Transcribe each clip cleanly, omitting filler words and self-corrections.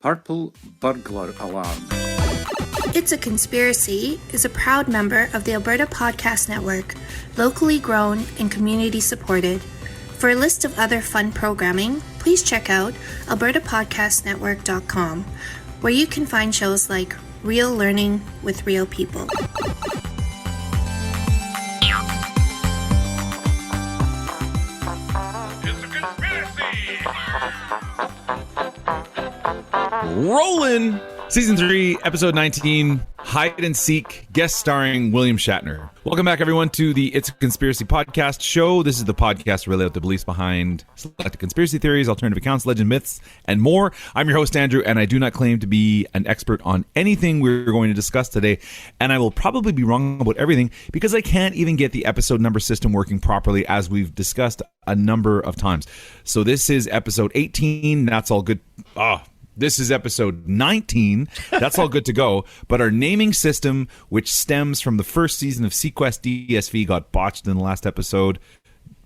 Purple burglar alarm. It's a Conspiracy is a proud member of the Alberta Podcast Network, locally grown and community supported. For a list of other fun programming, please check out albertapodcastnetwork.com, where you can find shows like Real Learning with Real People. It's a conspiracy! Rolling! Season 3, Episode 19, Hide and Seek, guest starring William Shatner. Welcome back, everyone, to the It's a Conspiracy podcast show. This is the podcast to relay out the beliefs behind selected conspiracy theories, alternative accounts, legend, myths, and more. I'm your host, Andrew, and I do not claim to be an expert on anything we're going to discuss today, and I will probably be wrong about everything because I can't even get the episode number system working properly, as we've discussed a number of times. So this is episode 18. That's all good. This is episode 19. That's all good to go. But our naming system, which stems from the first season of Sequest DSV, got botched in the last episode,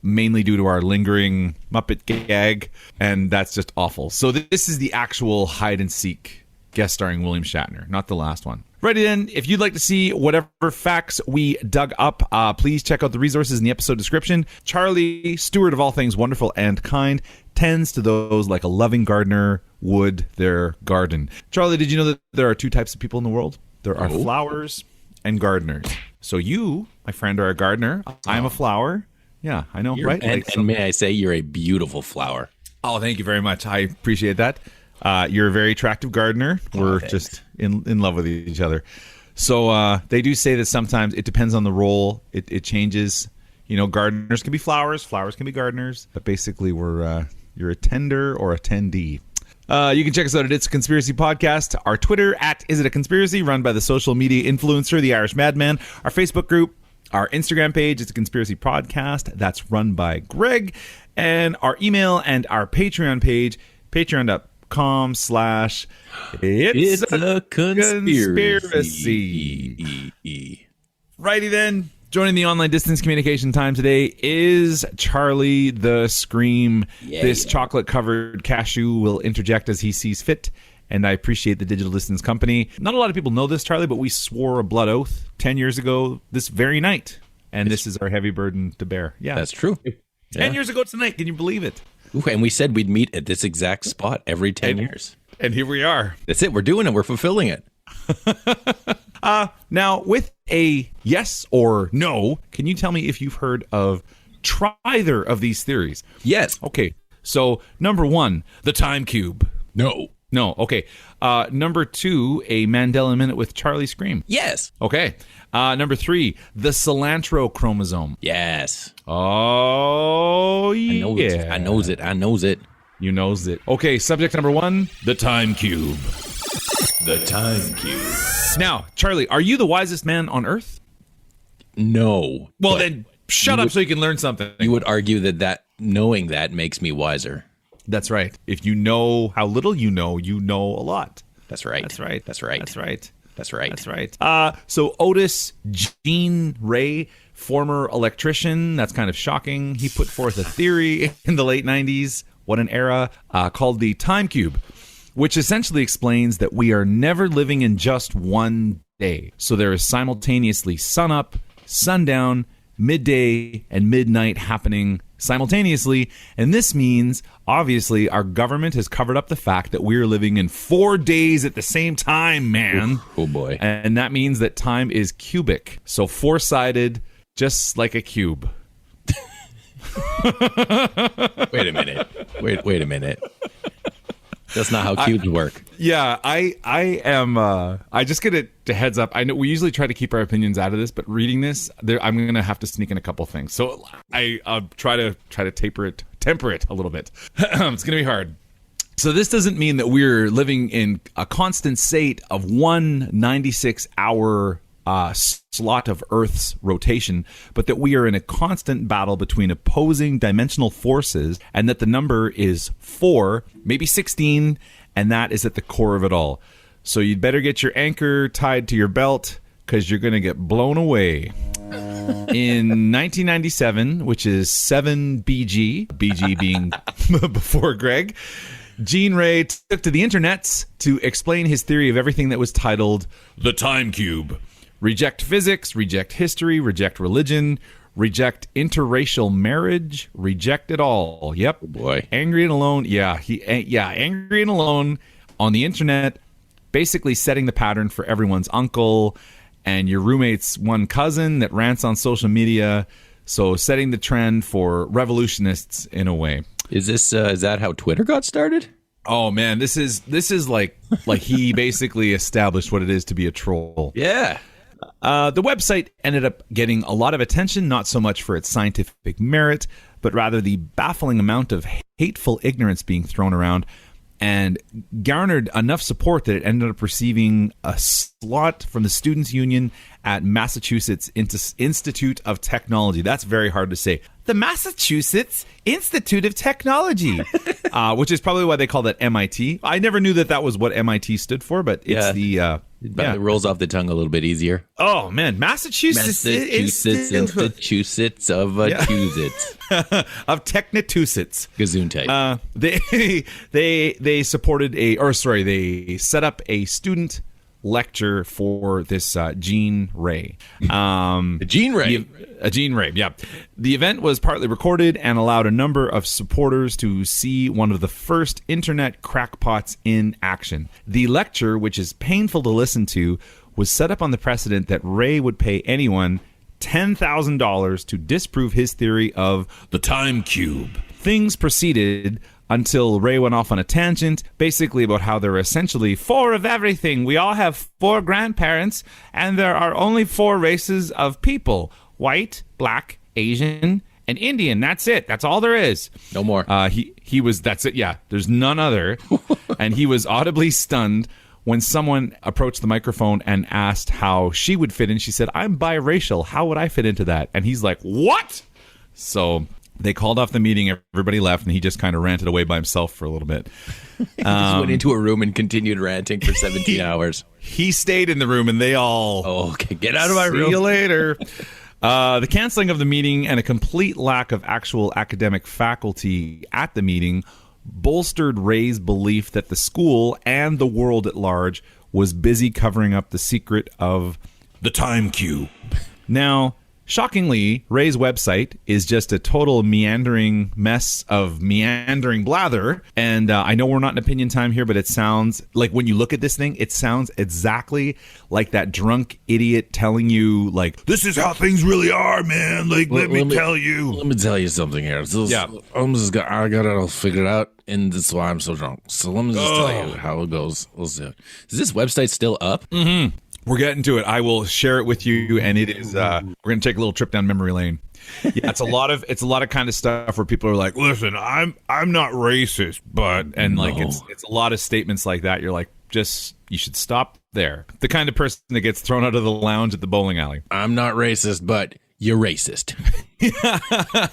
mainly due to our lingering Muppet gag. And that's just awful. So this is the actual Hide and Seek, guest starring William Shatner, not the last one. Righty then, if you'd like to see whatever facts we dug up, please check out the resources in the episode description. Charlie, steward of all things wonderful and kind, tends to those like a loving gardener would their garden. Charlie, did you know that there are two types of people in the world? There are flowers and gardeners. So you, my friend, are a gardener. I'm a flower. Yeah, I know, right? And may I say, you're a beautiful flower. Oh, thank you very much. I appreciate that. You're a very attractive gardener. We're just in love with each other. So they do say that sometimes it depends on the role. It changes. You know, gardeners can be flowers. Flowers can be gardeners. But basically, you're a tender or a tendee. You can check us out at It's a Conspiracy Podcast. Our Twitter at Is It a Conspiracy, run by the social media influencer, the Irish Madman. Our Facebook group, our Instagram page, It's a Conspiracy Podcast. That's run by Greg. And our email and our Patreon page, patreon.com/It's a Conspiracy. Righty then. Joining the online distance communication time today is Charlie the Scream. This chocolate-covered cashew will interject as he sees fit, and I appreciate the digital distance company. Not a lot of people know this, Charlie, but we swore a blood oath 10 years ago this very night, and this is our heavy burden to bear. Yeah, that's true. 10 years ago tonight, can you believe it? Ooh, and we said we'd meet at this exact spot every 10 years. And here we are. That's it. We're doing it. We're fulfilling it. Now, with a yes or no, can you tell me if you've heard of either of these theories? Yes. Okay. So, number one, the time cube. No. No. Okay. Number two, a Mandela Minute with Charlie Scream. Yes. Okay. Number three, the Cilantro Chromosome. Yes. Oh, yeah. I knows it. You knows it. Okay. Subject number one, the time cube. The time cube. Now, Charlie, are you the wisest man on Earth? No. Well, then shut up so you can learn something. You would argue that knowing that makes me wiser. That's right. If you know how little you know a lot. That's right. That's right. That's right. That's right. That's right. That's right. So Otis Jean Ray, former electrician, that's kind of shocking. He put forth a theory in the late 90s, what an era, called the time cube, which essentially explains that we are never living in just one day. So there is simultaneously sunup, sundown, midday, and midnight happening simultaneously. And this means, obviously, our government has covered up the fact that we're living in 4 days at the same time, man. Oh, boy. And that means that time is cubic. So four-sided, just like a cube. Wait a minute. Wait a minute. That's not how cubes work. Yeah, I am. I just get a heads up. I know we usually try to keep our opinions out of this, but reading this, I'm going to have to sneak in a couple things. So I'll try to temper it a little bit. It's going to be hard. So this doesn't mean that we're living in a constant state of 196-hour slot of Earth's rotation, but that we are in a constant battle between opposing dimensional forces, and that the number is 4, maybe 16, and that is at the core of it all. So you'd better get your anchor tied to your belt, because you're going to get blown away. In 1997, which is 7 BG, BG being before Greg, Gene Ray took to the internets to explain his theory of everything that was titled the time cube. Reject physics, reject history, reject religion, reject interracial marriage, reject it all. Yep. Oh boy. Angry and alone. Angry and alone on the internet, basically setting the pattern for everyone's uncle and your roommate's one cousin that rants on social media. So setting the trend for revolutionists in a way. Is that how Twitter got started? Oh man, this is like he basically established what it is to be a troll. Yeah. The website ended up getting a lot of attention, not so much for its scientific merit, but rather the baffling amount of hateful ignorance being thrown around, and garnered enough support that it ended up receiving a slot from the Students' Union at Massachusetts Institute of Technology. That's very hard to say. The Massachusetts Institute of Technology, which is probably why they call that MIT. I never knew that was what MIT stood for, but it's It rolls off the tongue a little bit easier. Oh man, Massachusetts Institute of Technatussets. Gesundheit. They supported they set up a student lecture for this Gene Ray. Gene Ray. Gene Ray, yeah. The event was partly recorded and allowed a number of supporters to see one of the first internet crackpots in action. The lecture, which is painful to listen to, was set up on the precedent that Ray would pay anyone $10,000 to disprove his theory of the time cube. Things proceeded until Ray went off on a tangent, basically about how there are essentially 4 of everything. We all have 4 grandparents, and there are only 4 races of people. White, black, Asian, and Indian. That's it. That's all there is. No more. He was, that's it, yeah. There's none other. And he was audibly stunned when someone approached the microphone and asked how she would fit in. She said, I'm biracial. How would I fit into that? And he's like, what? So they called off the meeting, everybody left, and he just kind of ranted away by himself for a little bit. He just went into a room and continued ranting for 17 hours. He stayed in the room, and they all... Oh, okay, get out of my room. See you later. The canceling of the meeting and a complete lack of actual academic faculty at the meeting bolstered Ray's belief that the school and the world at large was busy covering up the secret of the time cube. Now, shockingly, Ray's website is just a total meandering mess of meandering blather. And I know we're not in opinion time here, but it sounds like when you look at this thing, it sounds exactly like that drunk idiot telling you, like, this is how things really are, man. Like, let me tell you. Let me tell you something here. I got it all figured out, and that's why I'm so drunk. So let me just tell you how it goes. We'll see. Is this website still up? Mm-hmm. We're getting to it. I will share it with you, and it is. We're going to take a little trip down memory lane. Yeah, it's a lot of kind of stuff where people are like, "Listen, I'm not racist," but it's a lot of statements like that. You're like, you should stop there. The kind of person that gets thrown out of the lounge at the bowling alley. I'm not racist, but you're racist.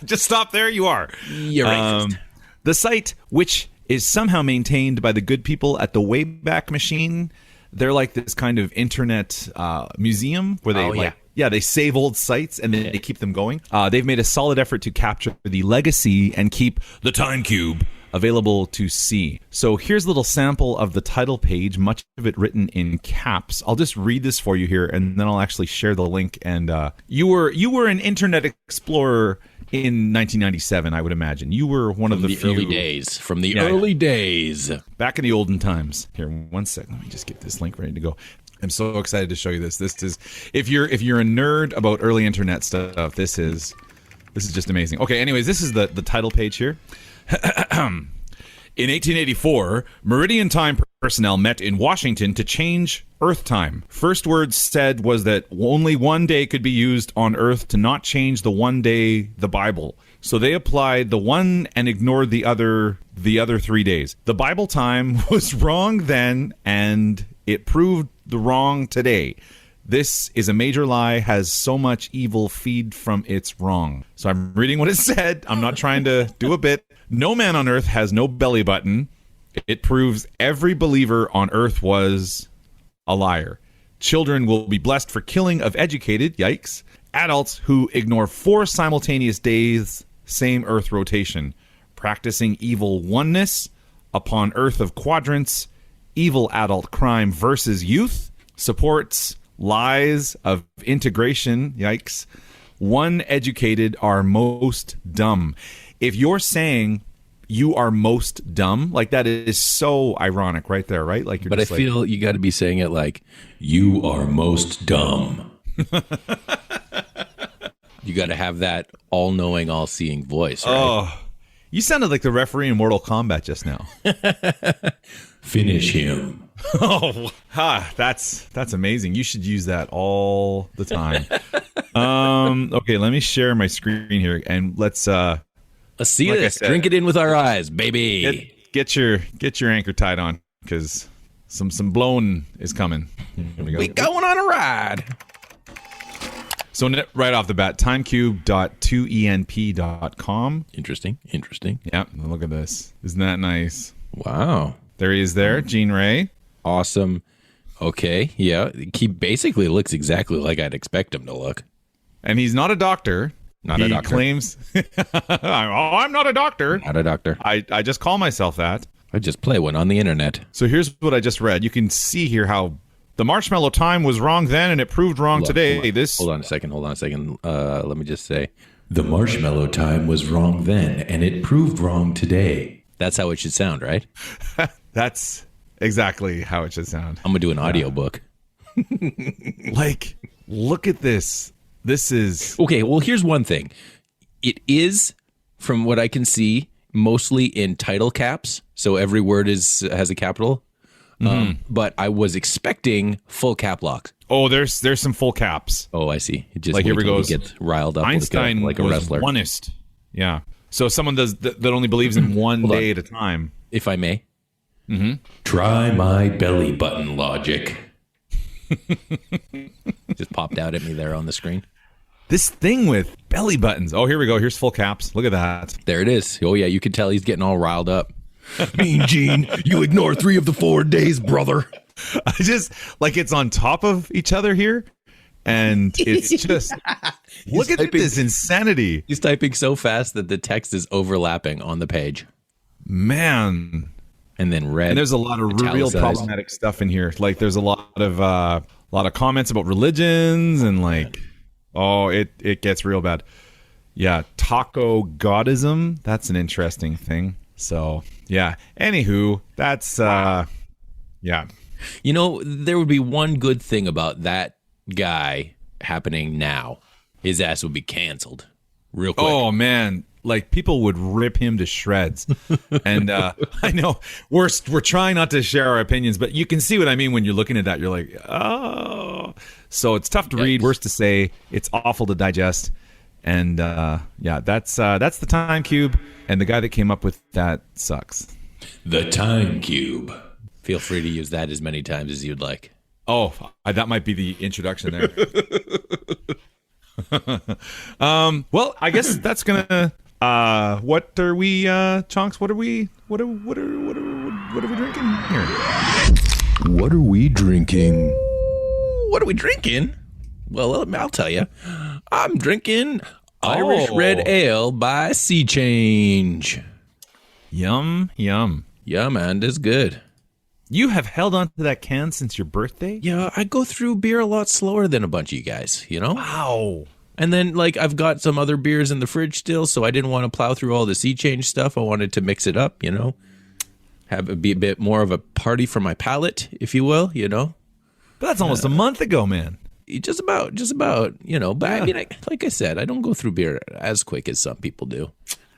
Just stop there. You are. You're racist. The site, which is somehow maintained by the good people at the Wayback Machine. They're like this kind of internet museum where they they save old sites and then they keep them going. They've made a solid effort to capture the legacy and keep the time cube available to see. So here's a little sample of the title page, much of it written in caps. I'll just read this for you here, and then I'll actually share the link. And you were an internet explorer in 1997, I would imagine. You were one of the few early days. From the early days. Back in the olden times. Here, one sec. Let me just get this link ready to go. I'm so excited to show you this. This is if you're a nerd about early internet stuff, this is just amazing. Okay, anyways, this is the title page here. In 1884, Meridian Time personnel met in Washington to change Earth time. First words said was that only one day could be used on Earth to not change the one day the Bible. So they applied the one and ignored the other 3 days. The Bible time was wrong then, and it proved the wrong today. This is a major lie, has so much evil feed from its wrong. So I'm reading what it said. I'm not trying to do a bit. No man on earth has no belly button. It proves every believer on earth was a liar. Children will be blessed for killing of educated, yikes, adults who ignore 4 simultaneous days, same earth rotation, practicing evil oneness, upon Earth of Quadrants, Evil Adult Crime versus Youth, supports lies of integration, yikes, one educated are most dumb. If you're saying you are most dumb, like that is so ironic right there, right? Like, but I feel you got to be saying it like, you are most dumb. You got to have that all-knowing, all-seeing voice, right? Oh, you sounded like the referee in Mortal Kombat just now. Finish him. Oh, that's amazing. You should use that all the time. Okay, let me share my screen here, and let's see like this. Drink it in with our eyes, baby. Get your anchor tied on, because some blowing is coming. Here we go. We going on a ride. So right off the bat, timecube.2enp.com. Interesting. Yeah, look at this. Isn't that nice? Wow. There he is there, Gene Ray. Awesome. Okay, yeah. He basically looks exactly like I'd expect him to look. And he's not a doctor. He claims, I'm not a doctor. Not a doctor. I just call myself that. I just play one on the internet. So here's what I just read. You can see here how the marshmallow time was wrong then and it proved wrong today. Hold on a second. Let me just say. The marshmallow time was wrong then and it proved wrong today. That's how it should sound, right? That's exactly how it should sound. I'm going to do an audiobook. Like, look at this. This is... Okay, well, here's one thing. It is, from what I can see, mostly in title caps. So every word has a capital. But I was expecting full cap lock. Oh, there's some full caps. Oh, I see. It just like here we go. Get riled up Einstein like a wrestler. Was oneist. Yeah. So someone that only believes in one day at a time. If I may. Mm-hmm. Try my belly button logic. Just popped out at me there on the screen. This thing with belly buttons. Oh, here we go. Here's full caps. Look at that. There it is. Oh, yeah. You can tell he's getting all riled up. Mean Gene, you ignore 3 of the 4 days, brother. I just, like, it's on top of each other here. And it's just, look at this insanity. He's typing so fast that the text is overlapping on the page. Man. And then red. And there's a lot of real problematic stuff in here. Like, there's a lot of comments about religions and, like, oh, it gets real bad. Yeah, taco godism. That's an interesting thing. So, yeah. Anywho, that's, yeah. You know, there would be one good thing about that guy happening now. His ass would be canceled real quick. Oh, man. Like, people would rip him to shreds. And I know we're trying not to share our opinions, but you can see what I mean when you're looking at that. You're like, oh. So it's tough to read, worse to say. It's awful to digest. And yeah, that's the Time Cube. And the guy that came up with that sucks. The Time Cube. Feel free to use that as many times as you'd like. Oh, that might be the introduction there. Well, I guess that's gonna. What are we, Chonks? What are we drinking here? What are we drinking? What are we drinking? Well, I'll tell you. I'm drinking Irish Red Ale by Sea Change. Yum, yum. Yeah, man, it's good. You have held on to that can since your birthday? Yeah, I go through beer a lot slower than a bunch of you guys, you know? Wow. And then, like, I've got some other beers in the fridge still, so I didn't want to plow through all the Sea Change stuff. I wanted to mix it up, you know? Be a bit more of a party for my palate, if you will, you know? But that's almost a month ago, man. Just about, you know. But I mean, like I said, I don't go through beer as quick as some people do.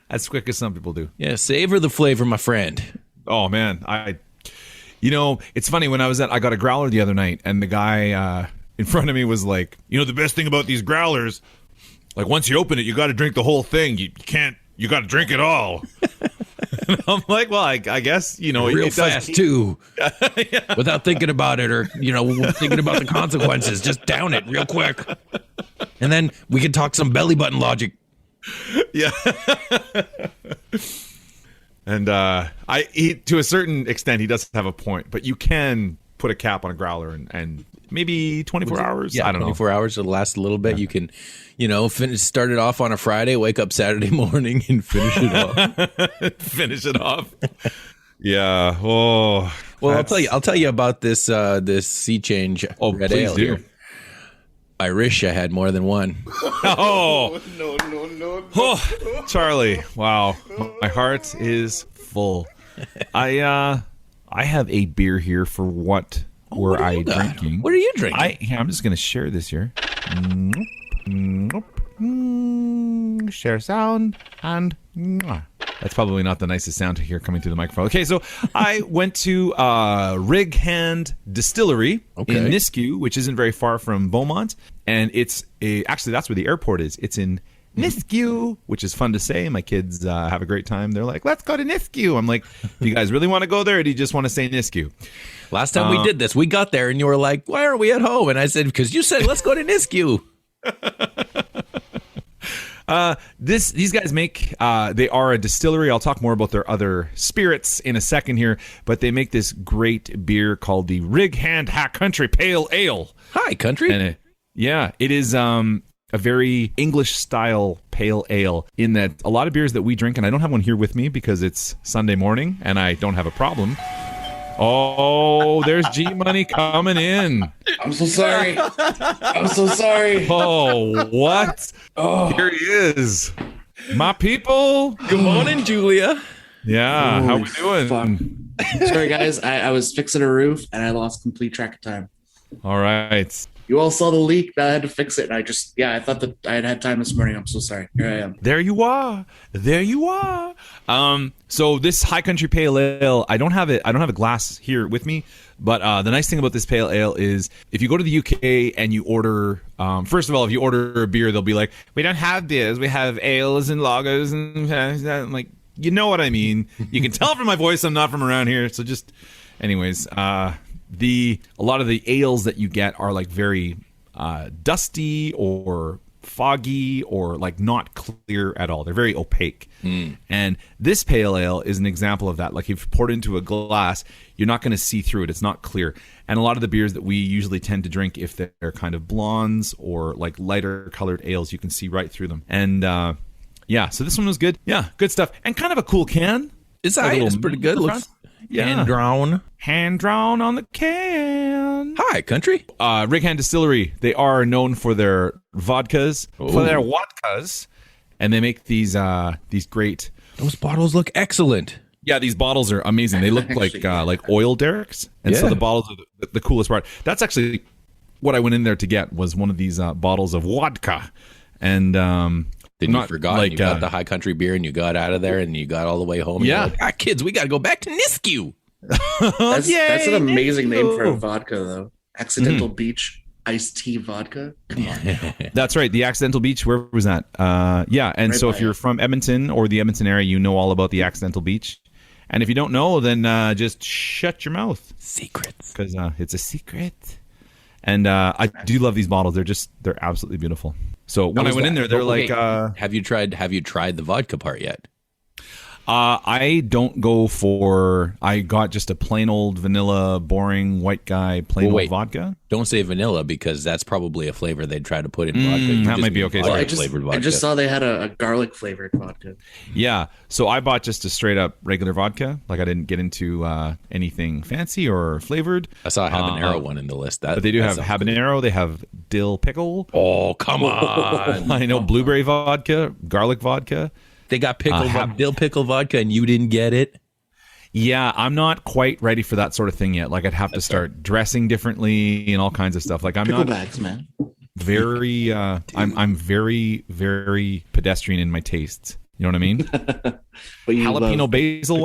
As quick as some people do. Yeah, savor the flavor, my friend. Oh, man. You know, it's funny. When I got a growler the other night, and the guy in front of me was like, you know, the best thing about these growlers, like, once you open it, you got to drink the whole thing. You got to drink it all. And I'm like, well, I guess, you know, real fast too, yeah. Without thinking about it or, you know, thinking about the consequences. Just down it real quick, and then we can talk some belly button logic. Yeah. And to a certain extent, he does have a point, but you can put a cap on a growler and maybe 24 hours. Yeah, I don't know. 24 hours. It'll last a little bit. Yeah. You can, you know, start it off on a Friday, wake up Saturday morning and finish it off. Finish it off. Yeah. Oh. Well, I'll tell you about this this Sea Change red please ale do. here. I wish I had more than one. Oh. Oh, Charlie. Wow. My heart is full. I have a beer here for what were I drinking. What are you drinking? I'm just going to share this here. Share sound and that's probably not the nicest sound to hear coming through the microphone. Okay, so I went to Rig Hand Distillery in Nisku, which isn't very far from Beaumont, and actually that's where the airport is. It's in Nisku, which is fun to say. My kids have a great time. They're like, let's go to Nisku. I'm like, do you guys really want to go there, or do you just want to say Nisku? Last time we did this, we got there and you were like, why aren't we at home? And I said, because you said, let's go to Nisku. These guys make they are a distillery. I'll talk more about their other spirits in a second here, but they make this great beer called the Rig Hand Country Pale Ale. Hi, country. And it is a very English style pale ale, in that a lot of beers that we drink, and I don't have one here with me because it's Sunday morning and I don't have a problem. Oh, there's G Money coming in. I'm so sorry. I'm so sorry. Oh, what? Oh. Here he is. My people. Good morning, Julia. Yeah, how we doing? Fuck. Sorry, guys. I was fixing a roof and I lost complete track of time. All right. You all saw the leak. Now I had to fix it. And I thought that I had time this morning. I'm so sorry. Here I am. There you are. There you are. So this High Country Pale Ale, I don't have a glass here with me, but the nice thing about this pale ale is if you go to the UK and you order, first of all, if you order a beer, they'll be like, we don't have beers. We have ales and lagers and like, you know what I mean. You can tell from my voice I'm not from around here. So just, anyways, a lot of the ales that you get are like very dusty or foggy or like not clear at all. They're very opaque. And this pale ale is an example of that. Like if you pour it into a glass, you're not going to see through it. It's not clear. And a lot of the beers that we usually tend to drink, if they're kind of blondes or like lighter colored ales, you can see right through them. And so this one was good. Yeah, good stuff. And kind of a cool can. It's pretty good. Looks hand drawn on the can. Hi, country. Rig Hand Distillery. They are known for their vodkas, and they make these great. Those bottles look excellent. Yeah, these bottles are amazing. They look like oil derricks, and so the bottles are the coolest part. That's actually what I went in there to get, was one of these bottles of vodka, and. Then you forgot, you got the High Country beer, and you got out of there, and you got all the way home. And you're like, kids, we got to go back to Nisku. That's an amazing name for a vodka, though. Accidental Beach iced tea vodka. Come on. That's right. The Accidental Beach. Where was that? And right, so if you're from Edmonton or the Edmonton area, you know all about the Accidental Beach. And if you don't know, then just shut your mouth. Secrets, because it's a secret. And I do love these bottles. They're absolutely beautiful. So when I went in there, they're like, have you tried the vodka part yet? I don't go for. I got just a plain old vanilla, boring white guy plain old vodka. Don't say vanilla, because that's probably a flavor they'd try to put in vodka. That might be okay. I just saw they had a garlic flavored vodka. Yeah, so I bought just a straight up regular vodka. Like I didn't get into anything fancy or flavored. I saw a habanero one in the list. But they do have habanero. They have dill pickle. Oh, come on! I know blueberry vodka, garlic vodka. They got dill pickle vodka, and you didn't get it? Yeah, I'm not quite ready for that sort of thing yet. Like I'd have to start dressing differently and all kinds of stuff. Like I'm pickle not bags, man. Very, I'm very, very pedestrian in my tastes. You know what I mean? Jalapeno basil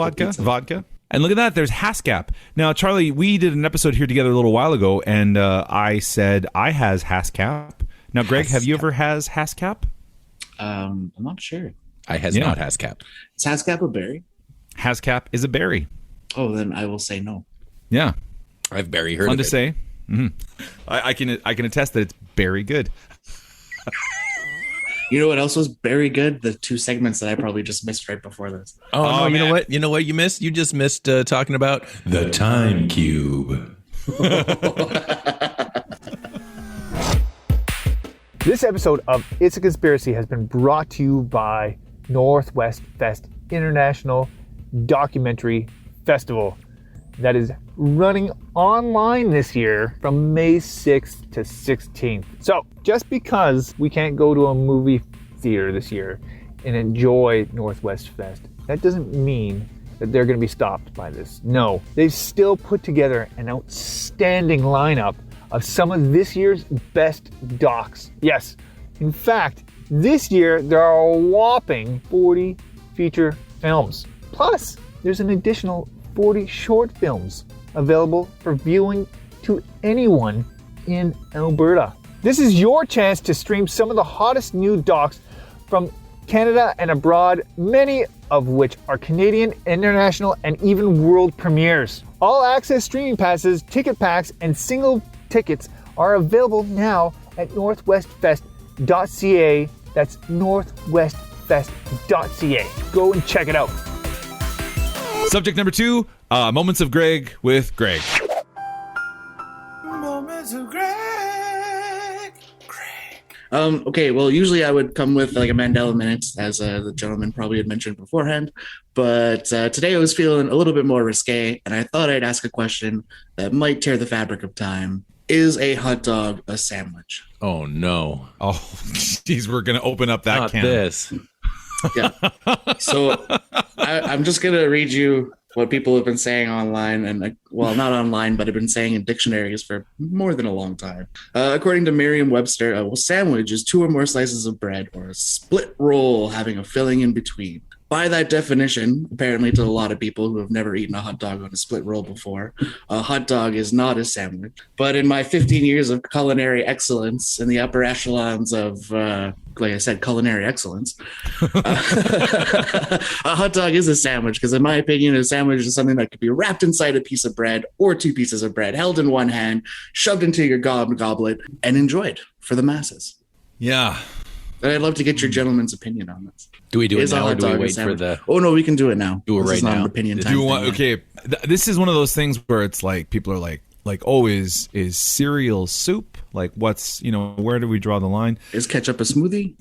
vodka. And look at that. There's Hascap. Now, Charlie, we did an episode here together a little while ago, and I said I has Hascap. Now, Greg, have you ever has Hascap? I'm not sure. I has not Hascap. Is Hascap a berry? Hascap is a berry. Oh, then I will say no. Yeah, I've berry heard fun of to say. Mm-hmm. I can attest that it's very good. You know what else was very good? The two segments that I probably just missed right before this. Oh no! You know what? You know what you missed? You just missed talking about the time cube. This episode of It's a Conspiracy has been brought to you by Northwest Fest International Documentary Festival that is running online this year from May 6th to 16th. So just because we can't go to a movie theater this year and enjoy Northwest Fest, that doesn't mean that they're going to be stopped by this. No, they've still put together an outstanding lineup of some of this year's best docs. Yes, in fact, this year there are a whopping 40 feature films. Plus, there's an additional 40 short films available for viewing to anyone in Alberta. This is your chance to stream some of the hottest new docs from Canada and abroad, many of which are Canadian, international, and even world premieres. All access streaming passes, ticket packs, and single tickets are available now at northwestfest.ca. That's northwestfest.ca. Go and check it out. Subject number 2, Moments of Greg with Greg. Moments of Greg. Okay, well, usually I would come with like a Mandela minute, as the gentleman probably had mentioned beforehand. But today I was feeling a little bit more risque, and I thought I'd ask a question that might tear the fabric of time. Is a hot dog a sandwich? Oh, no. Oh, geez, we're going to open up that Not can. this. Yeah. So I'm just going to read you what people have been saying online, and well, not online, but have been saying in dictionaries for more than a long time. According to Merriam-Webster, a sandwich is 2 or more slices of bread or a split roll having a filling in between. By that definition, apparently to a lot of people who have never eaten a hot dog on a split roll before, a hot dog is not a sandwich. But in my 15 years of culinary excellence in the upper echelons of, like I said, culinary excellence, a hot dog is a sandwich because, in my opinion, a sandwich is something that could be wrapped inside a piece of bread or 2 pieces of bread, held in one hand, shoved into your goblet, and enjoyed for the masses. Yeah. And I'd love to get your gentleman's opinion on this. Do we do it Is a now or hot do we dog a wait for sandwich? the... Oh, no, we can do it now. Do it This right is not now. an opinion Do time you want, thing. okay, this is one of those things where it's like people are like, oh, is cereal soup? Like, what's, where do we draw the line? Is ketchup a smoothie?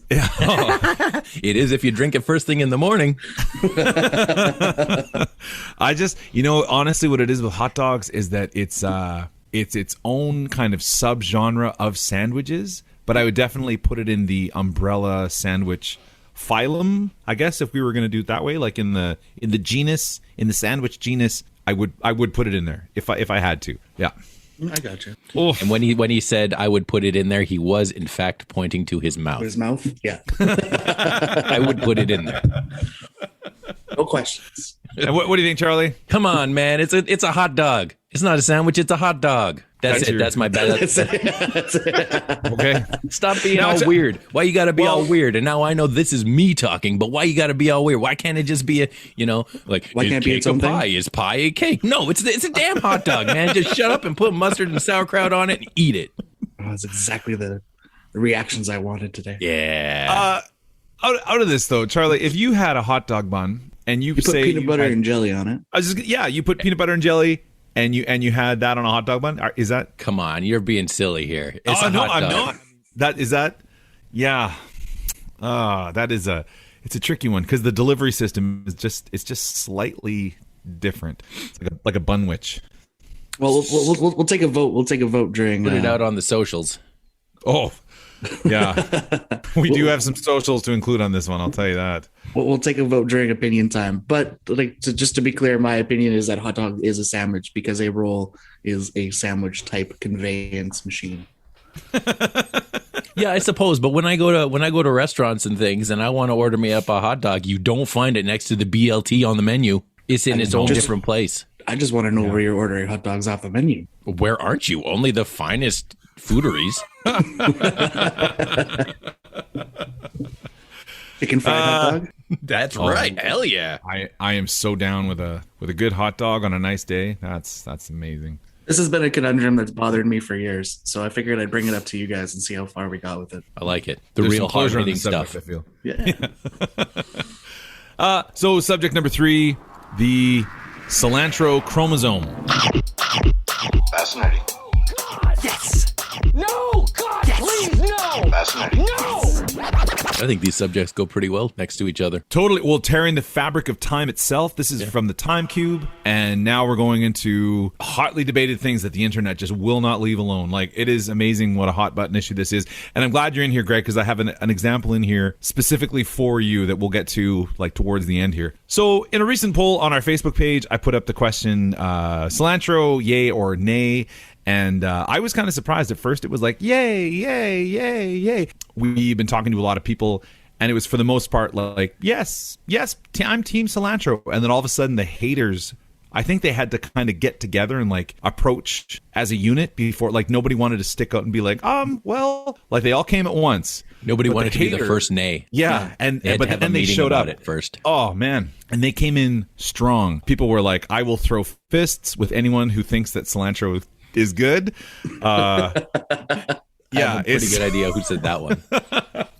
It is if you drink it first thing in the morning. I just, honestly, what it is with hot dogs is that it's its own kind of subgenre of sandwiches, but I would definitely put it in the umbrella sandwich phylum, I guess, if we were going to do it that way, like in the genus, in the sandwich genus, I would put it in there if I had to. Yeah. I got you. Oof. And when he said I would put it in there, he was in fact pointing to his mouth. His mouth? Yeah. I would put it in there. No questions. And what do you think, Charlie? Come on, man. It's a hot dog. It's not a sandwich. It's a hot dog. That's it. That's my bad. Okay. Stop being all weird. Why you got to be all weird? And now I know this is me talking, but why you got to be all weird? Why can't it just be like, why can't it be its own pie? thing? Is pie a cake? No, it's a damn hot dog, man. Just shut up and put mustard and sauerkraut on it and eat it. Oh, that's exactly the reactions I wanted today. Yeah. Out of this though, Charlie, if you had a hot dog bun and you You put say peanut butter and jelly on it. you put peanut butter and jelly and you had that on a hot dog bun. Is that? Come on, you're being silly here. It's I'm hot dog. not. Yeah. It's a tricky one because the delivery system is just slightly different. It's like a bunwich. Well, we'll take a vote. We'll take a vote during. Put it out on the socials. Oh, yeah. We do have some socials to include on this one. I'll tell you that. We'll take a vote during opinion time. But just to be clear, my opinion is that hot dog is a sandwich because a roll is a sandwich type conveyance machine. Yeah, I suppose. But when I go to restaurants and things, and I want to order me up a hot dog, you don't find it next to the BLT on the menu. It's in its own different place. I just want to know where you're ordering hot dogs off the menu. Where aren't you? Only the finest fooderies. Chicken fried hot dog. That's right. Hell yeah. I am so down with a good hot dog on a nice day. That's amazing. This has been a conundrum that's bothered me for years, so I figured I'd bring it up to you guys and see how far we got with it. I like it. The There's real some closure on hard-hitting the subject, stuff. I feel. Yeah. So subject number 3, the Cilantro Chromosome. Fascinating. Yes! No! God, yes! Please, no! Fascinating. No! I think these subjects go pretty well next to each other. Totally. Well, tearing the fabric of time itself. This is from the Time Cube. And now we're going into hotly debated things that the internet just will not leave alone. Like, it is amazing what a hot button issue this is. And I'm glad you're in here, Greg, because I have an example in here specifically for you that we'll get to like towards the end here. So in a recent poll on our Facebook page, I put up the question, cilantro, yay or nay? And I was kind of surprised at first. It was like, yay, yay, yay, yay. We've been talking to a lot of people, and it was for the most part like, yes, I'm Team Cilantro. And then all of a sudden the haters, I think they had to kind of get together and like approach as a unit before, like nobody wanted to stick out and be like, well, like they all came at once. Nobody wanted to be the first nay. Yeah, but then they showed up at first. Oh man, and they came in strong. People were like, I will throw fists with anyone who thinks that cilantro is good. Yeah, it's a pretty good idea who said that one.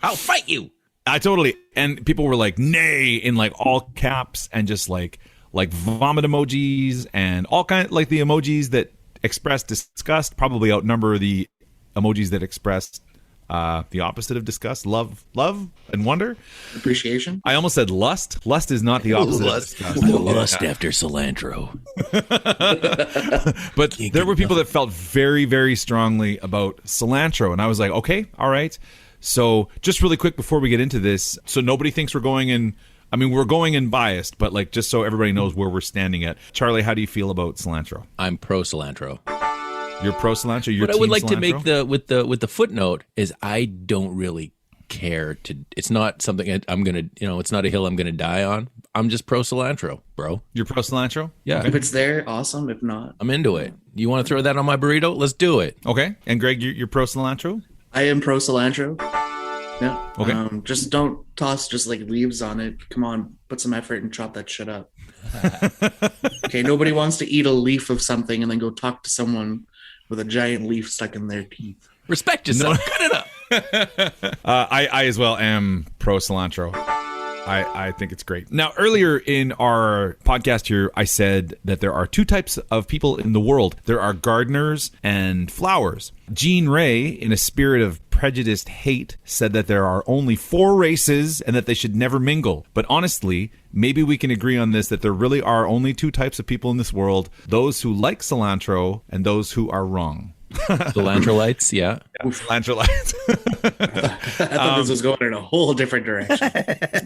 I'll fight you. I totally. And people were like, nay, in like all caps, and just like vomit emojis and all kind, like the emojis that express disgust probably outnumber the emojis that express the opposite of disgust. Love and wonder, appreciation. I almost said lust. Lust is not the opposite of disgust. Lust after cilantro. But there were people that felt very, very strongly about cilantro, and I was like, okay, all right. So just really quick before we get into this, so nobody thinks we're going in. I mean, we're going in biased, but like just so everybody knows where we're standing at. Charlie, how do you feel about cilantro? I'm pro cilantro. You're pro cilantro. You're what I would like cilantro? to make with the footnote is I don't really care to. It's not something I'm gonna. It's not a hill I'm gonna die on. I'm just pro cilantro, bro. You're pro cilantro? Yeah. If it's there, awesome. If not, I'm into it. You want to throw that on my burrito? Let's do it. Okay. And Greg, you're pro cilantro? I am pro cilantro. Yeah. Okay. Just don't toss just like leaves on it. Come on, put some effort and chop that shit up. Okay. Nobody wants to eat a leaf of something and then go talk to someone with a giant leaf stuck in their teeth. Respect yourself. Cut it up. I as well am pro cilantro. I think it's great. Now, earlier in our podcast here, I said that there are two types of people in the world. There are gardeners and flowers. Jean Ray, in a spirit of prejudiced hate, said that there are only 4 races and that they should never mingle. But honestly, maybe we can agree on this, that there really are only 2 types of people in this world: those who like cilantro and those who are wrong. Cilantro lights, yeah. Cilantro lights. I thought this was going in a whole different direction.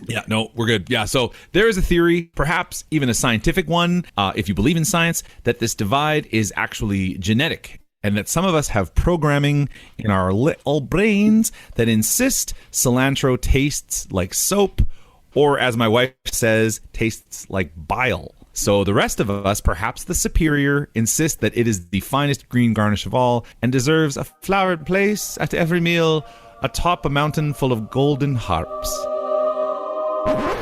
Yeah, no, we're good. Yeah, so there is a theory, perhaps even a scientific one, if you believe in science, that this divide is actually genetic, and that some of us have programming in our little brains that insist cilantro tastes like soap, or as my wife says, tastes like bile. So the rest of us, perhaps the superior, insist that it is the finest green garnish of all and deserves a flowered place at every meal atop a mountain full of golden harps.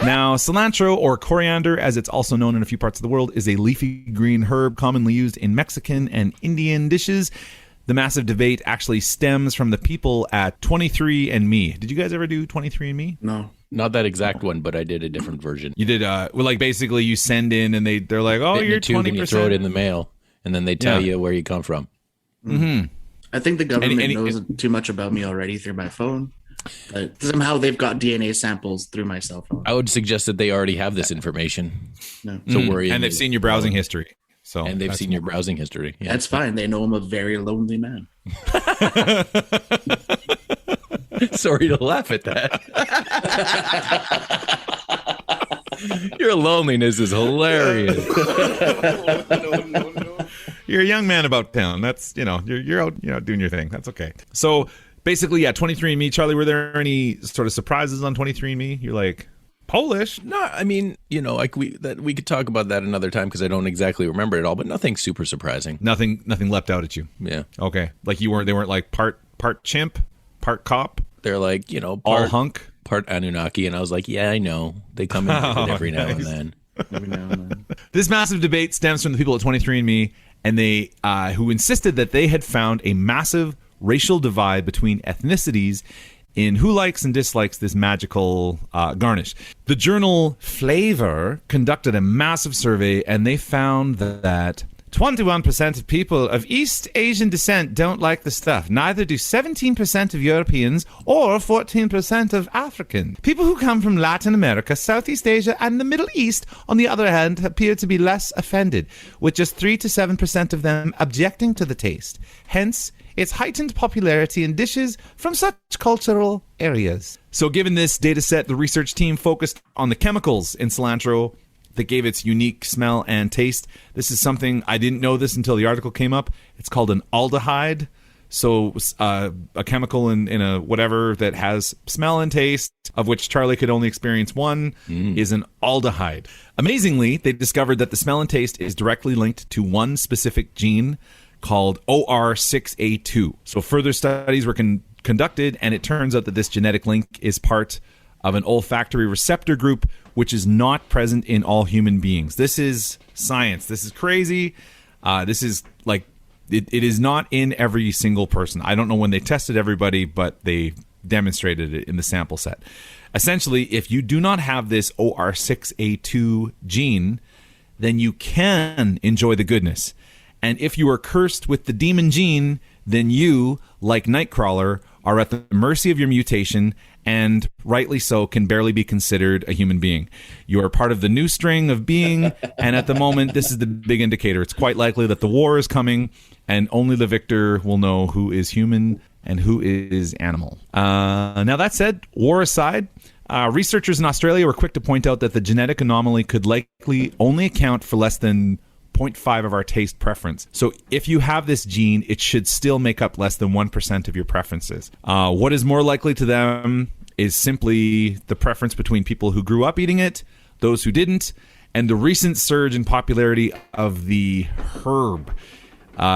Now, cilantro, or coriander, as it's also known in a few parts of the world, is a leafy green herb commonly used in Mexican and Indian dishes. The massive debate actually stems from the people at 23andMe. Did you guys ever do 23andMe? No. Not that exact one, but I did a different version. You did, well, like basically you send in and they're like, oh, you're 20%. And you throw it in the mail, and then they tell you where you come from. Mm-hmm. I think the government knows too much about me already through my phone. But somehow they've got DNA samples through my cell phone. I would suggest that they already have this information. No. So worry. And they've seen your browsing history. So and they've seen your browsing history. Yeah. That's fine. They know I'm a very lonely man. Sorry to laugh at that. Your loneliness is hilarious. No. You're a young man about town. That's, you're out, doing your thing. That's okay. So basically, yeah, 23andMe. Charlie, were there any sort of surprises on 23andMe? You're like, Polish? No, I mean, like we could talk about that another time because I don't exactly remember it all, but nothing super surprising. Nothing leapt out at you. Yeah. Okay. Like they weren't like part chimp, part cop. They're like, all hunk, part Anunnaki, and I was like, yeah, I know. They come in every now and then. Every now and then. This massive debate stems from the people at 23andMe, and they who insisted that they had found a massive racial divide between ethnicities in who likes and dislikes this magical garnish. The journal Flavor conducted a massive survey, and they found that 21% of people of East Asian descent don't like the stuff. Neither do 17% of Europeans or 14% of Africans. People who come from Latin America, Southeast Asia, and the Middle East, on the other hand, appear to be less offended, with just 3 to 7% of them objecting to the taste. Hence, its heightened popularity in dishes from such cultural areas. So given this data set, the research team focused on the chemicals in cilantro that gave its unique smell and taste. This is something, I didn't know this until the article came up. It's called an aldehyde. So a chemical in a whatever that has smell and taste, of which Charlie could only experience one, is an aldehyde. Amazingly, they discovered that the smell and taste is directly linked to one specific gene called OR6A2. So further studies were conducted, and it turns out that this genetic link is part of an olfactory receptor group, which is not present in all human beings. This is science. This is crazy. This is like, it is not in every single person. I don't know when they tested everybody, but they demonstrated it in the sample set. Essentially, if you do not have this OR6A2 gene, then you can enjoy the goodness. And if you are cursed with the demon gene, then you, like Nightcrawler, are at the mercy of your mutation, and rightly so, can barely be considered a human being. You are part of the new string of being, and at the moment, this is the big indicator. It's quite likely that the war is coming, and only the victor will know who is human and who is animal. Now, that said, war aside, researchers in Australia were quick to point out that the genetic anomaly could likely only account for less than 0.5 of our taste preference. So if you have this gene, it should still make up less than 1% of your preferences. What is more likely to them is simply the preference between people who grew up eating it, those who didn't, and the recent surge in popularity of the herb.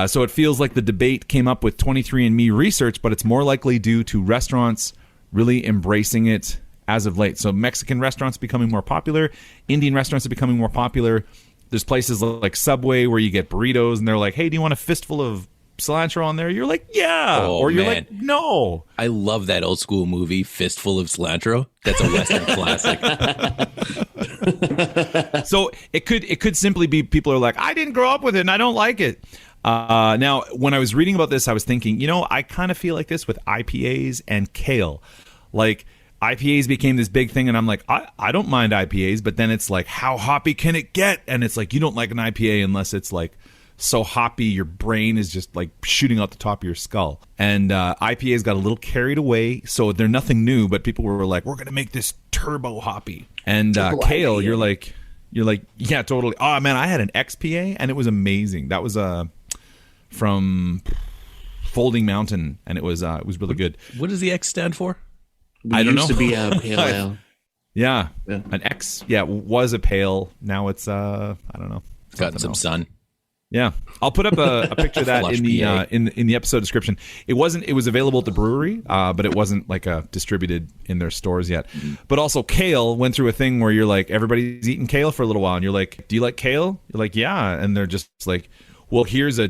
So it feels like the debate came up with 23andMe research, but it's more likely due to restaurants really embracing it as of late. So Mexican restaurants becoming more popular, Indian restaurants are becoming more popular. There's places like Subway where you get burritos and they're like, hey, do you want a fistful of cilantro on there? You're like, yeah. Or you're like, no. I love that old school movie, Fistful of Cilantro. That's a Western classic. So it could simply be people are like, I didn't grow up with it and I don't like it. Now, when I was reading about this, I was thinking, I kind of feel like this with IPAs and kale. Like, IPAs became this big thing, and I'm like, I don't mind IPAs, but then it's like, how hoppy can it get? And it's like, you don't like an IPA unless it's like so hoppy your brain is just like shooting out the top of your skull. And IPAs got a little carried away, so they're nothing new, but people were like, we're going to make this turbo hoppy. And kale, you're like, yeah, totally. Oh, man, I had an XPA, and it was amazing. That was from Folding Mountain, and it was really good. What does the X stand for? I don't know. Used to be a pale ale. Yeah, an X. Yeah, was a pale. Now it's I don't know. Gotten some sun. Yeah, I'll put up a picture of that in the in the episode description. It was available at the brewery, but it wasn't like distributed in their stores yet. But also, kale went through a thing where you're like, everybody's eating kale for a little while, and you're like, do you like kale? You're like, yeah, and they're just like, well, here's a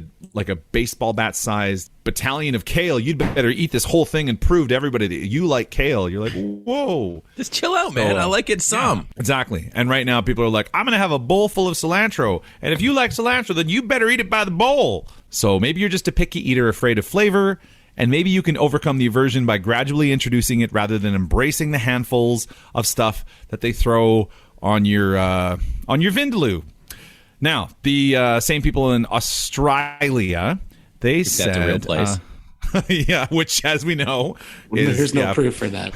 baseball bat sized battalion of kale. You'd better eat this whole thing and prove to everybody that you like kale. You're like, whoa. Just chill out, man. I like it some. Yeah, exactly. And right now people are like, I'm going to have a bowl full of cilantro. And if you like cilantro, then you better eat it by the bowl. So maybe you're just a picky eater afraid of flavor. And maybe you can overcome the aversion by gradually introducing it rather than embracing the handfuls of stuff that they throw on your Vindaloo. Now, the same people in Australia, they said... That's a real place. Yeah, which, as we know, there's no proof for that.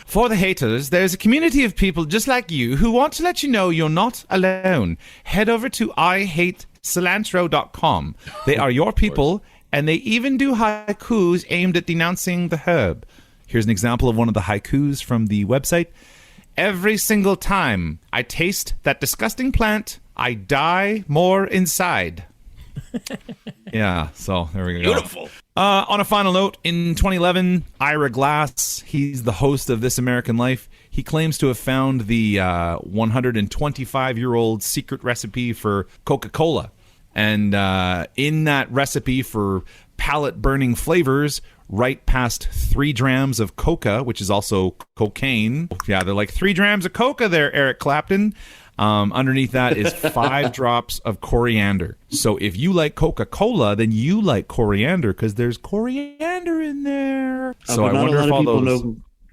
For the haters, there's a community of people just like you who want to let you know you're not alone. Head over to ihatecilantro.com. They are your people, and they even do haikus aimed at denouncing the herb. Here's an example of one of the haikus from the website. Every single time I taste that disgusting plant, I die more inside. Yeah, so there we go. Beautiful. On a final note, in 2011, Ira Glass, he's the host of This American Life. He claims to have found the 125-year-old secret recipe for Coca-Cola. And in that recipe for palate-burning flavors, right past 3 grams of coca, which is also cocaine. Yeah, they're like 3 grams of coca there, Eric Clapton. Underneath that is 5 drops of coriander. So if you like Coca-Cola, then you like coriander because there's coriander in there. So I wonder if all those...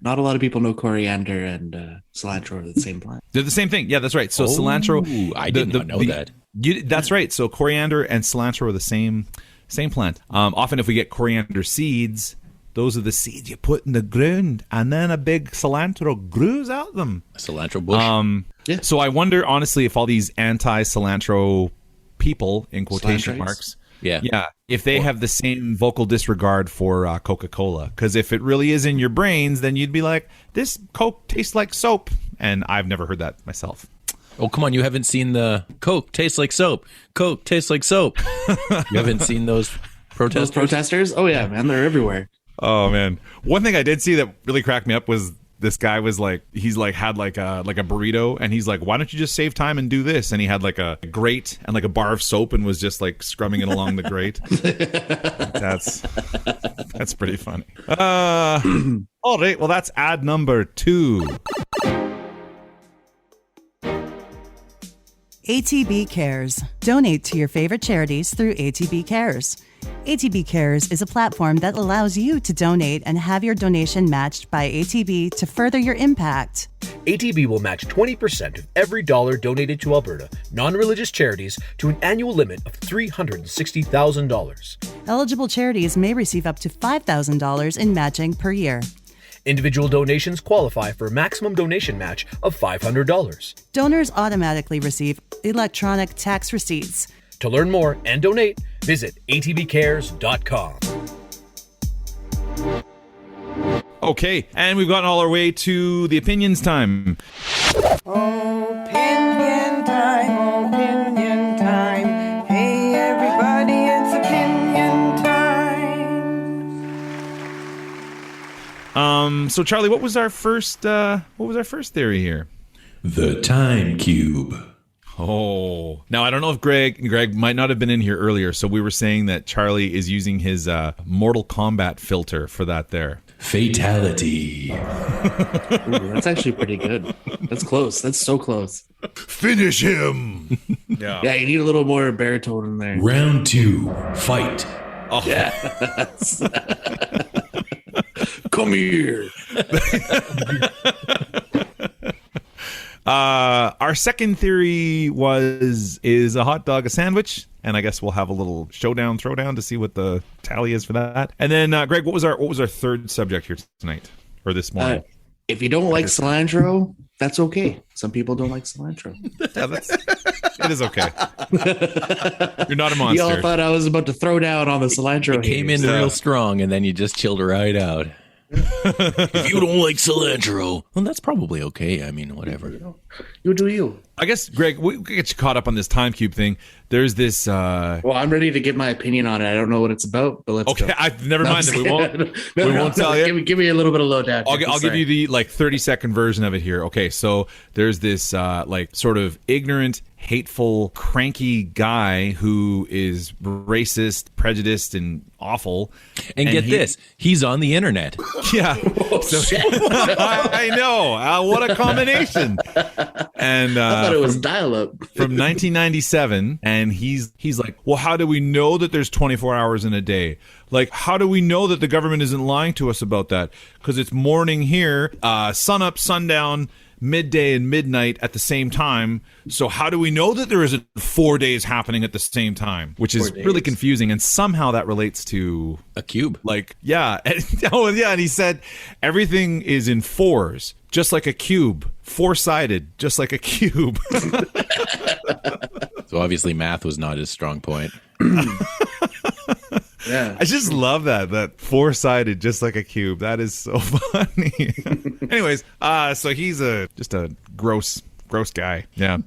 Not a lot of people know coriander and cilantro are the same plant. They're the same thing. Yeah, that's right. So cilantro... I did not know that. That's right. So coriander and cilantro are the same plant. Often if we get coriander seeds, those are the seeds you put in the ground, and then a big cilantro grows out them. A cilantro bush. Yeah. So I wonder, honestly, if all these anti-cilantro people, in quotation Cilantros? marks... Yeah. If they have the same vocal disregard for Coca-Cola. Because if it really is in your brains, then you'd be like, this Coke tastes like soap. And I've never heard that myself. Oh, come on. You haven't seen the Coke tastes like soap. Coke tastes like soap. You haven't seen those protesters? Those protesters? Oh, yeah, man. They're everywhere. Oh, man. One thing I did see that really cracked me up was this guy was like, he's like had like a burrito, and he's like, why don't you just save time and do this? And he had like a grate and like a bar of soap and was just like scrubbing it along the grate. That's pretty funny. All right, well, that's ad number 2. ATB Cares. Donate to your favorite charities through ATB Cares. ATB Cares is a platform that allows you to donate and have your donation matched by ATB to further your impact. ATB will match 20% of every dollar donated to Alberta non-religious charities to an annual limit of $360,000. Eligible charities may receive up to $5,000 in matching per year. Individual donations qualify for a maximum donation match of $500. Donors automatically receive electronic tax receipts. To learn more and donate, visit atbcares.com. Okay, and we've gotten all our way to the opinions time. Opinion time, opinion time. Hey everybody, it's opinion time. So Charlie, what was our first theory here? The Time Cube. Oh, now I don't know if Greg might not have been in here earlier. So we were saying that Charlie is using his Mortal Kombat filter for that there. Fatality. Ooh, that's actually pretty good. That's close. That's so close. Finish him. Yeah, you need a little more baritone in there. Round 2. Fight. Oh. Yes. Come here. Our second theory is a hot dog a sandwich, and I guess we'll have a little throwdown to see what the tally is for that. And then Greg, what was our third subject here tonight or this morning? If you don't like cilantro, that's okay. Some people don't like cilantro. Yeah, it is okay. You're not a monster. You all thought I was about to throw down on the cilantro. It came in real strong, and then you just chilled right out. If you don't like cilantro, well, that's probably okay. I mean, whatever. You do you. I guess, Greg, we get you caught up on this time cube thing. There's this. Well, I'm ready to give my opinion on it. I don't know what it's about, but let's go. Never mind. We won't tell you. Give me a little bit of lowdown. I'll give you the 30-second version of it here. Okay, so there's this sort of ignorant, hateful, cranky guy who is racist, prejudiced, and awful. And get this, he's on the internet. Yeah. Oh, shit. I know. What a combination. And I thought it was dial-up. From 1997, and he's like, well, how do we know that there's 24 hours in a day? Like, how do we know that the government isn't lying to us about that? Because it's morning here, sun up, sundown, midday and midnight at the same time. So how do we know that there isn't 4 days happening at the same time? Which is really confusing, and somehow that relates to a cube. Like, yeah. And he said everything is in fours, just like a cube. Four-sided, just like a cube. So obviously math was not his strong point. Yeah. I just love that four-sided, just like a cube. That is so funny. Anyways, so he's just a gross guy. Yeah.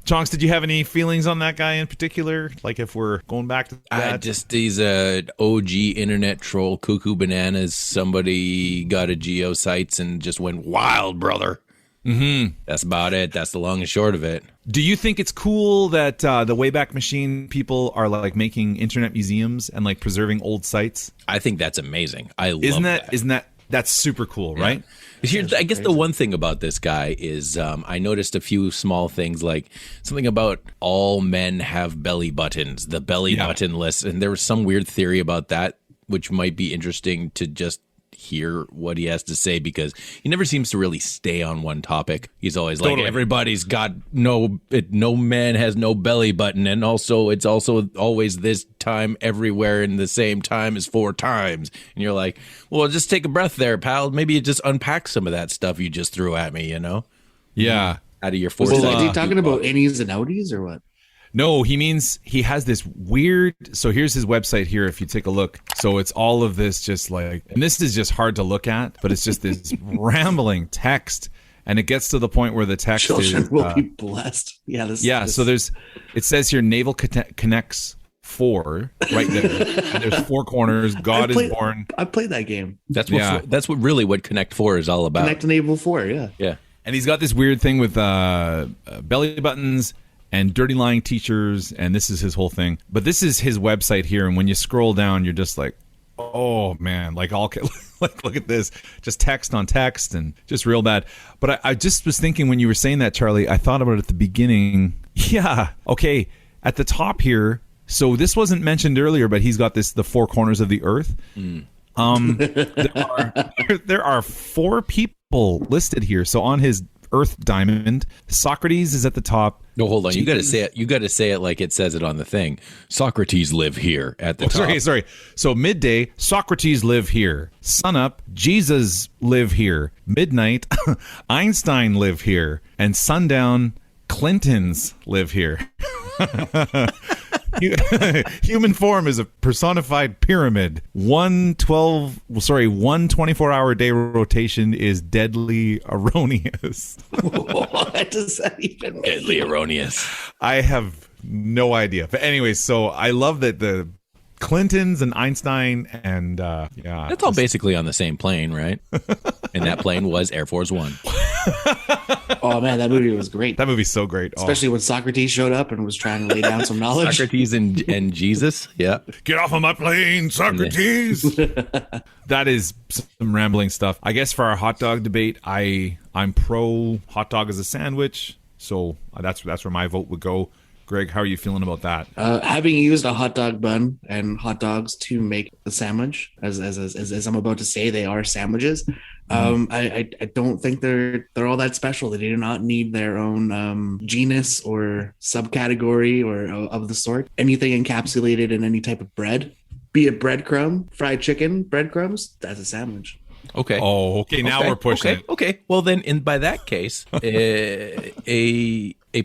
Chonks, did you have any feelings on that guy in particular? Like if we're going back to that? He's a OG internet troll, cuckoo bananas. Somebody got a geosites and just went wild, brother. Mm-hmm. That's about it. That's the long and short of it. Do you think it's cool that the Wayback Machine people are like making internet museums and like preserving old sites? I think that's amazing. I love that. Isn't that That's super cool, right? I guess the one thing about this guy is I noticed a few small things, like something about all men have belly buttons, the belly button list. And there was some weird theory about that, which might be interesting to just hear what he has to say, because he never seems to really stay on one topic. He's always like, everybody's got no man has no belly button, and also it's also always this time everywhere in the same time as 4 times. And you're like, well, just take a breath there, pal. Maybe you just unpack some of that stuff you just threw at me, Yeah. Out of your 4 Is he talking about innies and outies or what? No, he means he has this weird. So here's his website here. If you take a look, so it's all of this, just like, and this is just hard to look at, but it's just this rambling text, and it gets to the point where the text Children is, will be blessed. Yeah. This. So it says here, navel connects 4 right there. And there's 4 corners. God is born. I played that game. That's what Connect 4 is all about. Connect Navel 4. Yeah. Yeah. And he's got this weird thing with belly buttons and dirty lying teachers, and this is his whole thing. But this is his website here, and when you scroll down, you're just like, oh man, like look at this, just text on text, and just real bad. But I just was thinking when you were saying that, Charlie, I thought about it at the beginning. Yeah, okay, at the top here. So this wasn't mentioned earlier, but he's got the 4 corners of the earth. There are 4 people listed here. So on his Earth diamond, Socrates is at the top. No, hold on. You got to say it. You got to say it like it says it on the thing. Socrates live here at the top. Sorry. So midday, Socrates live here. Sunup, Jesus live here. Midnight, Einstein live here. And sundown, Clintons live here. Human form is a personified pyramid. One 24-hour day rotation is deadly erroneous. What does that even mean? Deadly erroneous. I have no idea. But anyway, so I love that the Clintons and Einstein and that's all basically on the same plane, right? And that plane was Air Force One. Oh man, that movie was great. That movie's so great. Especially when Socrates showed up and was trying to lay down some knowledge. Socrates and Jesus. Yeah. Get off of my plane, Socrates. That is some rambling stuff. I guess for our hot dog debate, I'm pro hot dog as a sandwich. So that's where my vote would go. Greg, how are you feeling about that? Having used a hot dog bun and hot dogs to make the sandwich, as I'm about to say, they are sandwiches. I don't think they're all that special. They do not need their own genus or subcategory or of the sort. Anything encapsulated in any type of bread, be it breadcrumb, fried chicken, breadcrumbs, that's a sandwich. Okay. Oh, okay. Now we're pushing it. Okay. Well, then, by that case, a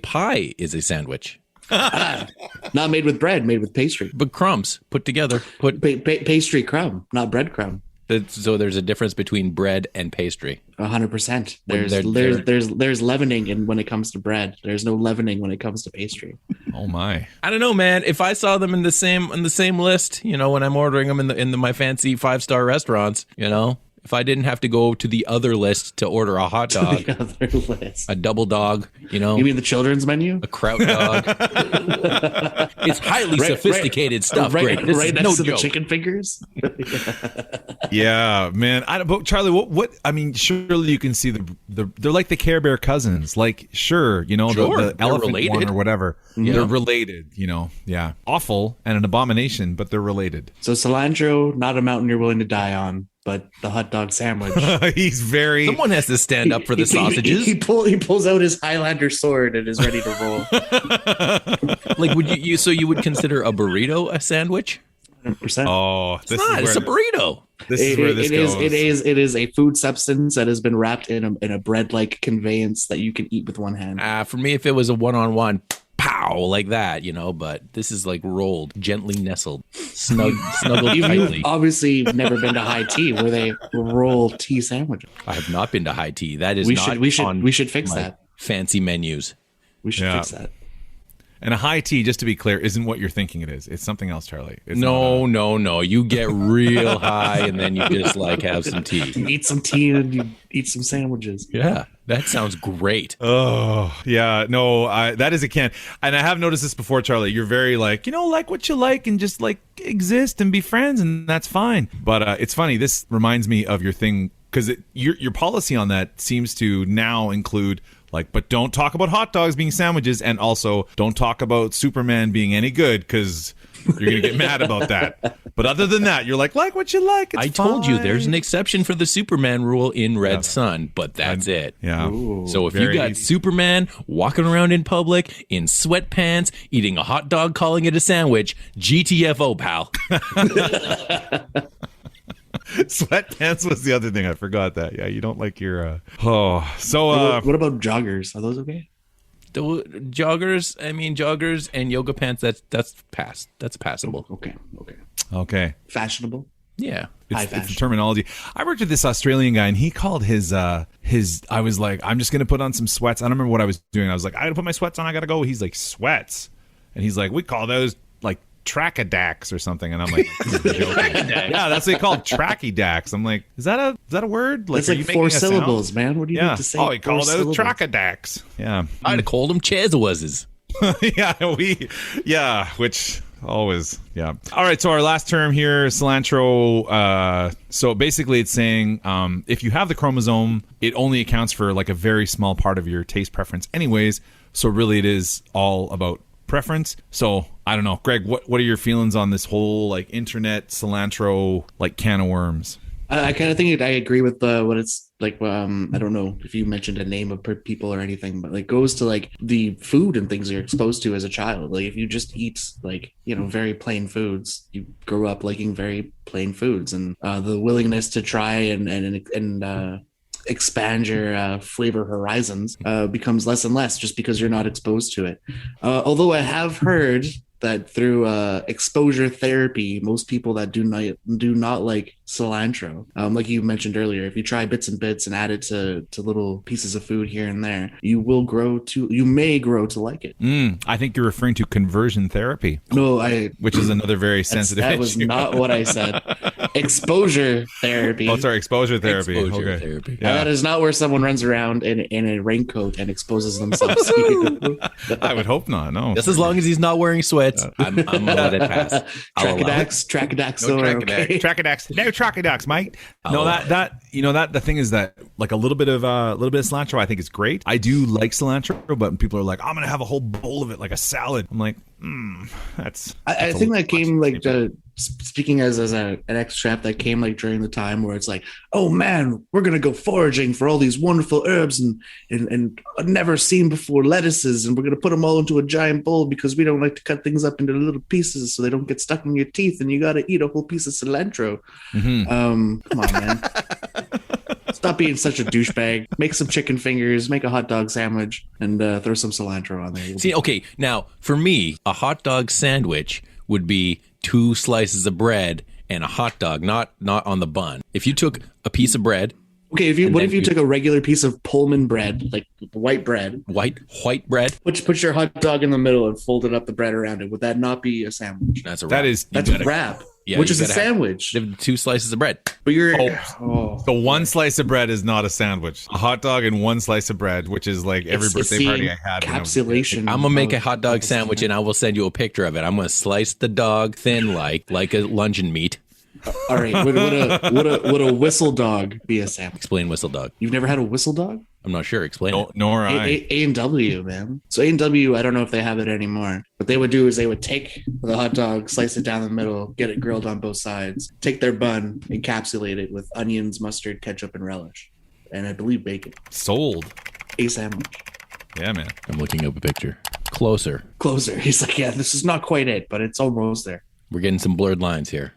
pie is a sandwich. Not made with bread, made with pastry. But crumbs put together. Pastry crumb, not breadcrumb. So there's a difference between bread and pastry. 100%. There's leavening when it comes to bread. There's no leavening when it comes to pastry. Oh my! I don't know, man. If I saw them in the same list, when I'm ordering them in my fancy 5-star restaurants, if I didn't have to go to the other list to order a hot dog, a double dog, You mean the children's menu? A kraut dog. It's highly sophisticated stuff. Right Greg. next to the chicken fingers. Yeah, man. But Charlie, what? I mean, surely you can see they're like the Care Bear cousins. Like, sure, the elephant related. one or whatever. Yeah. They're related. Yeah, awful and an abomination, but they're related. So cilantro, not a mountain you're willing to die on. But the hot dog sandwich. He's very. Someone has to stand up for the sausages. He pulls out his Highlander sword and is ready to roll. Like, would you? So you would consider a burrito a sandwich? 100%. Oh, it's a burrito. This is where this goes. It is a food substance that has been wrapped in a bread-like conveyance that you can eat with one hand. For me, if it was a one-on-one. Pow, like that, but this is like rolled, gently nestled, snuggled tightly. You've obviously never been to high tea where they roll tea sandwiches. I have not been to high tea. That is we should fix that. Fancy menus. We should fix that. And a high tea, just to be clear, isn't what you're thinking it is. It's something else, Charlie. It's No. You get real high and then you just like have some tea. You eat some tea and you eat some sandwiches. Yeah, that sounds great. Oh, yeah. No, that is a can. And I have noticed this before, Charlie. You're very like what you like and just like exist and be friends, and that's fine. But it's funny. This reminds me of your thing, because your policy on that seems to now include like, but don't talk about hot dogs being sandwiches, and also don't talk about Superman being any good, because you're going to get mad about that. But other than that, you're like what you like. It's told you fine. there's an exception for the Superman rule in Red Sun, but that's it. Yeah. Ooh, so if you got Superman walking around in public in sweatpants, eating a hot dog, calling it a sandwich, GTFO, pal. Sweatpants was the other thing. I forgot that. Yeah, you don't like your. What about joggers? Are those okay? The joggers and yoga pants. That's passable. Okay. Fashionable. Yeah, it's the terminology. I worked with this Australian guy, and he called his. I was like, I'm just gonna put on some sweats. I don't remember what I was doing. I was like, I gotta put my sweats on. I gotta go. He's like, sweats, and he's like, we call those like Tracky Dacks or something, and I'm like, yeah, that's what they call Tracky Dacks. I'm like, is that a word? That's like 4 syllables, man. What do you need to say? Oh, he called those Tracky Dacks. Yeah, I'd have called them Chazawazes. which always, yeah. All right, so our last term here, cilantro. So basically, it's saying if you have the chromosome, it only accounts for like a very small part of your taste preference, anyways. So really, it is all about preference. So I don't know, Greg, what are your feelings on this whole like internet cilantro like can of worms? I kind of think I agree with what it's like. I don't know if you mentioned a name of people or anything, but like goes to like the food and things you're exposed to as a child. Like if you just eat like very plain foods, you grow up liking very plain foods, and the willingness to try and expand your flavor horizons becomes less and less just because you're not exposed to it. Although I have heard that through exposure therapy, most people that do not like cilantro, like you mentioned earlier, if you try bits and bits and add it to little pieces of food here and there, you may grow to like it. I think you're referring to conversion therapy. No, which is another very sensitive issue. That was not what I said. Exposure therapy. Oh, sorry, exposure therapy. Therapy. Yeah. That is not where someone runs around in a raincoat and exposes themselves. I would hope not. No, just as long as he's not wearing sweats, I'm gonna let it pass. Tracky Dacks. No Tracky Dacks, mate. No, the thing is that like a little bit of cilantro, I think is great. I do like cilantro, but when people are like, I'm gonna have a whole bowl of it like a salad, I'm like, that's I think that came like speaking as an extract that came like during the time where it's like, oh man, we're gonna go foraging for all these wonderful herbs and never seen before lettuces, and we're gonna put them all into a giant bowl because we don't like to cut things up into little pieces so they don't get stuck in your teeth, and you gotta eat a whole piece of cilantro. Come on, man. Stop being such a douchebag. Make some chicken fingers, make a hot dog sandwich, and throw some cilantro on there. See, okay, now for me, a hot dog sandwich would be 2 slices of bread and a hot dog, not on the bun. If you took a piece of bread. Okay, if you took a regular piece of Pullman bread, like white bread, white bread, put your hot dog in the middle and folded up the bread around it, would that not be a sandwich? That's a wrap. That's a wrap. Yeah, which is a sandwich. 2 slices of bread. But you're so 1 slice of bread is not a sandwich. A hot dog and 1 slice of bread, which is like every birthday party I had. Encapsulation. I'm gonna make a hot dog sandwich and I will send you a picture of it. I'm gonna slice the dog thin like a luncheon meat. All right. Would a whistle dog be a sandwich? Explain whistle dog. You've never had a whistle dog? I'm not sure. Explain it. Nor I. A&W, man. So A&W, I don't know if they have it anymore. What they would do is they would take the hot dog, slice it down the middle, get it grilled on both sides, take their bun, encapsulate it with onions, mustard, ketchup, and relish. And I believe bacon. Sold. A sandwich. Yeah, man. I'm looking up a picture. Closer. He's like, yeah, this is not quite it, but it's almost there. We're getting some blurred lines here.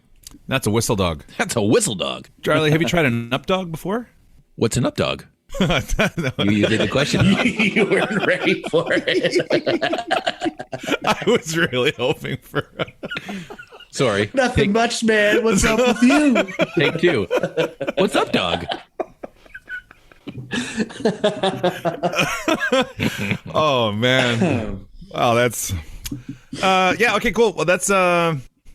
That's a whistle dog. That's a whistle dog. Charlie, have you tried an up dog before? What's an up dog? You did the question. You weren't ready for it. I was really hoping for. Sorry. Nothing much, man. What's up with you? Take 2. What's up, dog? Oh man. Wow, that's Yeah. Okay. Cool. Well, that's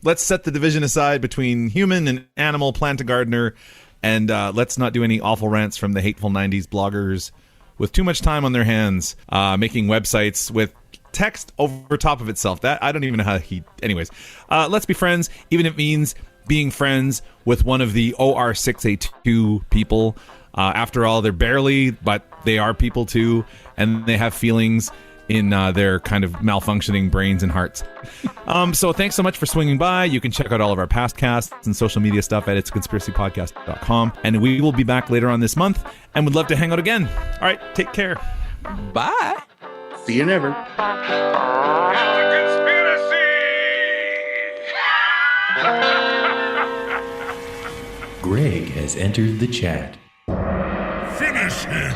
let's set the division aside between human and animal, plant and gardener, and let's not do any awful rants from the hateful '90s bloggers with too much time on their hands, making websites with text over top of itself. That I don't even know how he. Anyways, let's be friends, even if it means being friends with one of the OR682 people. After all, they're barely, but they are people too, and they have feelings in their kind of malfunctioning brains and hearts. So thanks so much for swinging by. You can check out all of our past casts and social media stuff at itsconspiracypodcast.com. And we will be back later on this month and would love to hang out again. All right, take care. Bye. See you never. It's a conspiracy! Greg has entered the chat. Finish him!